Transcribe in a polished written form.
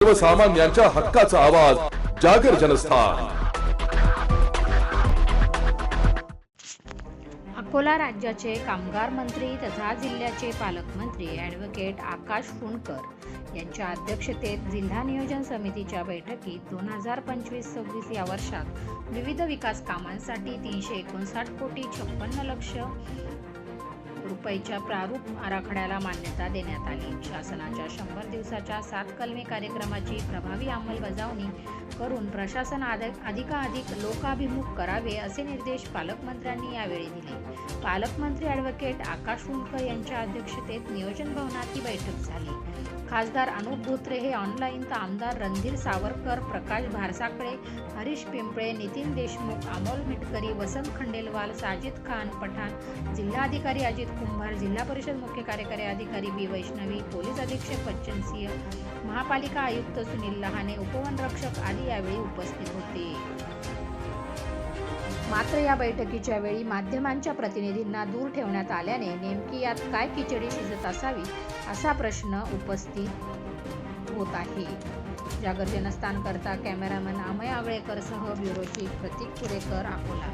सर्वसामान्यांच्या हक्काचा आवाज जागर जनस्थान। अकोला राज्याचे कामगार मंत्री तथा जिल्ह्याचे पालकमंत्री ॲडव्होकेट आकाश फुंडकर यांच्या अध्यक्षतेत जिल्हा नियोजन समितीच्या बैठकीत 2025-26 या वर्षात विविध विकास कामांसाठी 359 कोटी 56 लक्ष रुपयाच्या प्रारूप आराखड्याला मान्यता देण्यात आली। शासनाच्या 100 दिवसाच्या 7 कलमी कार्यक्रमाची प्रभावी अंमलबजावणी करून प्रशासन अधिकाधिक लोकाभिमुख करावे असे निर्देश पालकमंत्र्यांनी यावेळी दिले। पालकमंत्री ॲडव्होकेट आकाश फुंडकर यांच्या अध्यक्षतेत नियोजन भवनात ही बैठक झाली। खासदार अनुप धोत्रे हे ऑनलाईन तर आमदार रणधीर सावरकर, प्रकाश भारसाकळे, हरीश पिंपळे, नितीन देशमुख, अमोल मिटकरी, वसंत खंडेलवाल, साजिद खान पठाण, जिल्हाधिकारी अजित कुंभार, जिल्हा परिषद मुख्य कार्यकारी अधिकारी बी वैष्णवी, पोलीस अधीक्षक बच्चन सिंह, महापालिका आयुक्त सुनील लहाने, उपवनरक्षक आदी यावेळी उपस्थित होते। मात्र या बैठकीच्या वेळी माध्यमांच्या प्रतिनिधींना दूर ठेवण्यात आल्याने नेमकी यात काय खिचडी शिजत असावी असा प्रश्न उपस्थित होत आहे। जागर जनस्थान करता कॅमेरामन अमय आगळेकर सह ब्युरो चीफ प्रतीक पुरेकर, अकोला।